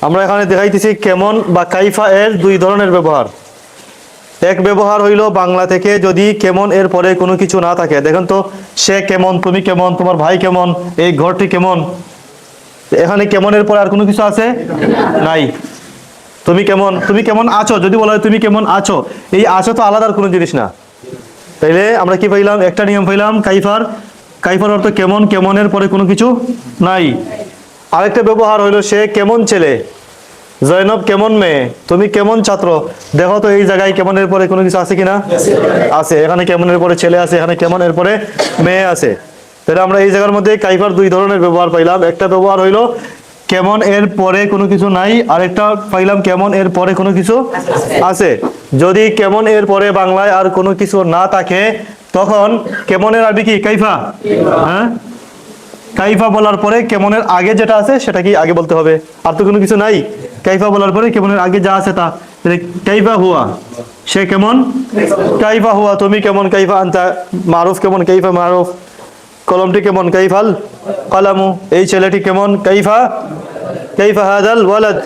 আমরা এখানে দেখাইতেছি কেমন বা কাইফা এর দুই ধরনের ব্যবহার। এক ব্যবহার হইল বাংলা থেকে যদি কেমন এর পরে কোনো কিছু না থাকে, দেখেন তো, সে কেমন, তুমি কেমন, তোমার ভাই কেমন, এই ঘরটি কেমন। এখানে কেমনের পরে আর কোনো কিছু আছে? নাই। তুমি কেমন, তুমি কেমন আছো যদি বলা হয় তুমি কেমন আছো, এই আছো তো আলাদার কোনো জিনিস না। তাইলে আমরা কি পাইলাম? একটা নিয়ম পাইলাম কাইফার। কাইফার অর্থ কেমন, কেমনের পরে কোনো কিছু নাই। আরেকটা ব্যবহার হইলো সে কেমন ছেলে, জয়নব কেমন মেয়ে, তুমি কেমন ছাত্র। দেখো তো এই জায়গায় কেমনের পরে কোনো কিছু আছে কিনা? আছে। এখানে কেমনের পরে ছেলে আছে, এখানে কেমনের পরে মেয়ে আছে। তাহলে আমরা এই জায়গার মধ্যে কাইফার দুই ধরনের ব্যবহার পাইলাম। একটা ব্যবহার হইলো কেমন এর পরে কোনো কিছু নাই, আরেকটা পাইলাম কেমন এর পরে কোনো কিছু আছে। যদি কেমন এর পরে বাংলায় আর কোনো কিছু না থাকে তখন কেমনের আরবি কি? কাইফা। হ্যাঁ, কাইফা বলার পরে কেমনের আগে যেটা আছে সেটা কি আগে বলতে হবে, আর তো কোনো কিছু নাই। কাইফা বলার পরে কেমনের আগে যা আছে তা। কাইফা হুয়া, সে কেমন, কাইফা হুয়া, তুমি কেমন, কাইফা আনতা, মারুফ কেমন, কাইফা মারুফ, কলমটি কেমন, কাইফাল কলামু, এই ছেলেটি কেমন, কাইফা, কাইফা হাদাল ওয়ালাদ,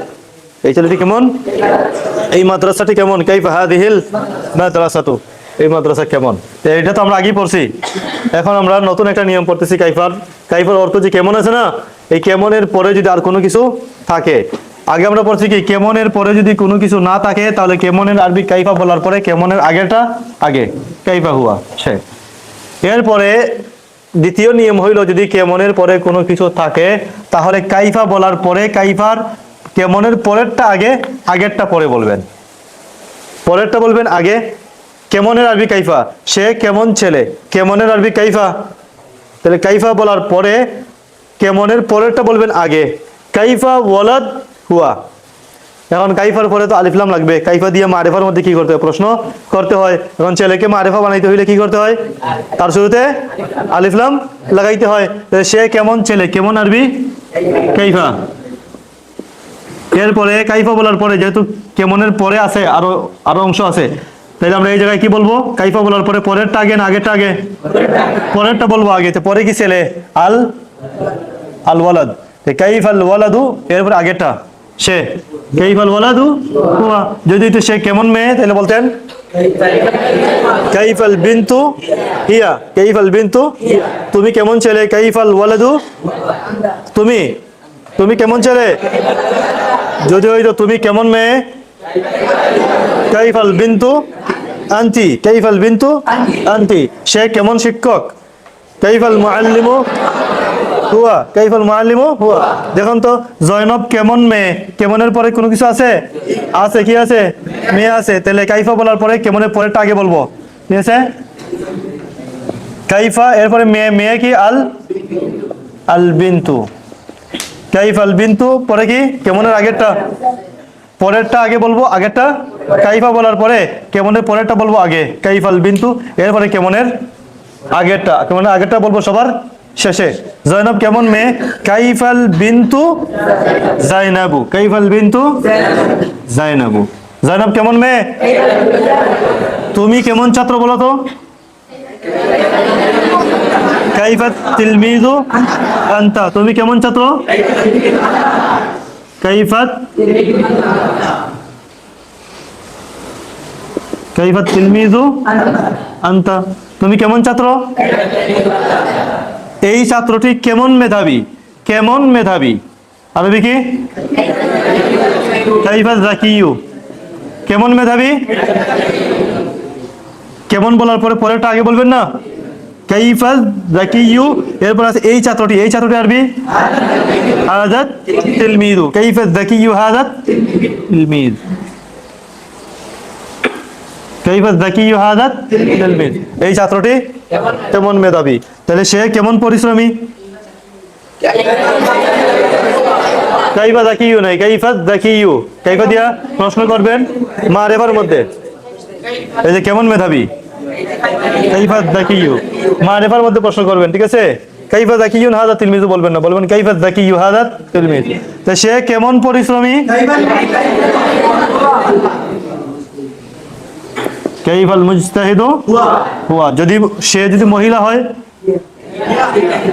এই ছেলেটি কেমন, এই মাদ্রাসাটি কেমন, কাইফা হাদিহিল মাদ্রাসাতু, এই মাদ্রাসা কেমন। এটা তো আমরা আগেই পড়ছি। এখন আমরা নতুন একটা নিয়ম পড়তেছি কাইফার। কাইফার অর্থ যে কেমন আছে না, এই কেমনের পরে যদি আর কোনো কিছু থাকে। আগে আমরা পড়ছি কি কেমনের পরে যদি কোনো কিছু না থাকে তাহলে কেমনের আরবি কাইফা বলার পরে কেমনের আগেটা আগে, কাইফা হুয়া সে। এরপরে দ্বিতীয় নিয়ম হইল যদি কেমনের পরে কোনো কিছু থাকে তাহলে কাইফা বলার পরে কাইফার কেমনের পরেরটা আগে, আগেরটা পরে বলবেন। পরেরটা বলবেন আগে। কেমনের আরবি কাইফা, সে কেমন ছেলে, কেমনের আরবি কাইফা। তাহলে কাইফা বলার পরে কেমনের পরেরটা বলবেন আগে, কাইফা ওয়ালাদ হুয়া। এখন কাইফার পরে তো আলিফ লাম লাগবে। কাইফা দিয়ে মারিফার মধ্যে কি করতে হয়? প্রশ্ন করতে হয়। এখন ছেলেকে মারিফা বানাইতে হইলে কি করতে হয়? তার শুরুতে আলিফ লাম লাগাইতে হয়। সে কেমন ছেলে, কেমন আরবি কাইফা। এরপরে কাইফা বলার পরে যেহেতু কেমনের পরে আছে আরো অংশ আছে, তাহলে আমরা এই জায়গায় কি বলবো? কাইফা বলার পরে পরেরটা আগে না আগেরটা আগে? পরেরটা বলবো আগে। পরে কি ছেলে? আল আল ওয়ালাদ, কাইফাল ওয়ালাদু, এরপরে আগেরটা সে, কাইফাল ওয়ালাদু হুয়া। যদি তো সে কেমন মেয়ে তাহলে বলতেন কাইফাল বিনতু হিয়া, কাইফাল বিনতু, তুমি কেমন ছেলে, কাইফাল ওয়ালাদু, তুমি, তুমি কেমন ছেলে। যদি হইতো তুমি কেমন মেয়ে, কাইফাল বিনতু আনতি, কাইফাল বিনতু আনতি। সে কেমন শিক্ষক, কাইফাল মুআল্লিমু হুয়া, কাইফাল মুআল্লিমু হুয়া। দেখুন তো জয়নব কেমন মেয়ে, কেমনের পরে কোনো কিছু আছে? আছে। কি আছে? মেয়ে আছে। তাহলে কাইফা বলার পরে কেমনের পরেরটা আগে বলবো, ঠিক আছে? কাইফা, এরপরে মেয়ে, মেয়ে কি? আল আল বিনতু, কাইফাল বিনতু, পরে কি কেমনের আগেরটা, পরেরটা আগে বলবো, আগেরটা। কাইফা বলার পরে কেমনের পরেরটা বলবো আগে, কাইফাল বিনতু, এরপরে কেমনের আগেরটা, কেমনের আগেরটা বলবো সবার শেষে। জয়নব কেমন মেয়ে, কাইফাল বিনতু জাইনাবু, কাইফাল বিনতু জাইনাবু। জয়নব কেমন মেয়ে। তুমি কেমন ছাত্র বলো তো, কাইফা তিলমিজু আনতা, তুমি কেমন ছাত্র, কাইফাত কাইফাত তিলমিজু আনতা, তুমি কেমন ছাত্র। এই ছাত্রটি কেমন মেধাবী, কেমন মেধাবী। আরবি কি? কাইফাত যাকিয়ু, কেমন মেধাবী। কেমন বলার পরে পরেরটা আগে বলবেন না, কাইফা যাকিয়ু। এরপর আছে এই ছাত্রটি, এই ছাত্রটি আরবি হাযাত তিলমিযু, কাইফা যাকিয়ু হাযাত তিলমিয, কাইফা যাকিয়ু হাযাত তিলমিয। এই ছাত্রটি কেমন মেধাবী। তাহলে সে কেমন পরিশ্রমী, কাইফা যাকিয়ু নাই, কাইফা যাকিয়ু। কাইফা দিয়া প্রশ্ন করবেন মারিফার মধ্যে। এই যে কেমন মেধাবী, কাইফা যাকিয়ু, মারিফার মধ্যে প্রশ্ন করবেন, ঠিক আছে? কাইফা যাকিয়ুন হাযা তিলমিযু বলবেন না, বলবেন কাইফা যাকিয়ু হাযা তিলমিয। তো সে কেমন পরিশ্রমী, কাইফাল মুজতাহিদু হুয়া। যদি সে যদি মহিলা হয়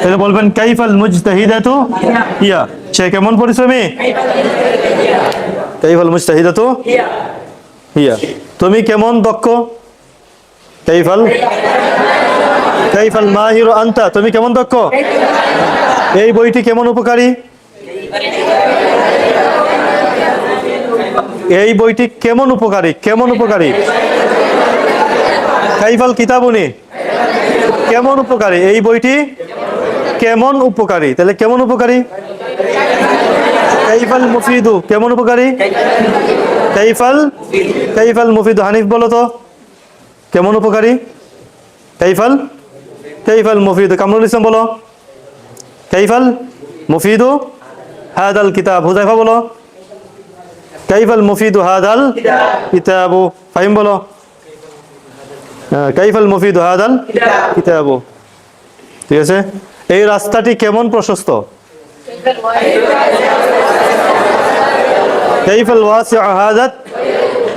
তাহলে বলবেন কাইফাল মুজতাহিদাতু হিয়া, সে কেমন পরিশ্রমী। কাইফাল মুজতাহিদাতু হিয়া। তুমি কেমন দক্ষ? কাইফাল কাইফাল মাহিরু আনতা, তুমি কেমন দক্ষ? এই বইটি কেমন উপকারী? এই বইটি কেমন উপকারী? কেমন উপকারী? কাইফাল কিতাবুনি, কেমন উপকারী? এই বইটি কেমন উপকারী? তাহলে কেমন উপকারী? কাইফাল মুফিদু, কেমন উপকারী? কাইফাল কাইফাল মুফিদু, হানিফ বলো তো কেমন উপকারী? কাইফাল কাইফাল মুফিদু, কামরুল ইসলাম বলো কাইফাল মুফিদু হাদাল কিতাব। হুজাইফা বলো কাইফাল মুফিদু হাদাল কিতাবু। ফাহিম বলো কাইফাল মুফিদু হাদাল কিতাবু। ঠিক আছে। এই রাস্তাটি কেমন প্রশস্ত? কাইফাল ওয়াসিউ হাদাত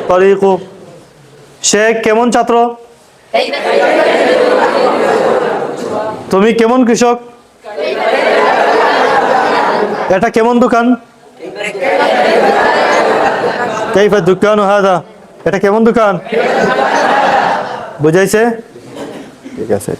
তরিকু। সে কেমন ছাত্র? তুমি কেমন কৃষক? এটা কেমন দোকান? কাইফা দুকানু হাদা, এটা কেমন দোকান? বুঝাইছে? ঠিক আছে।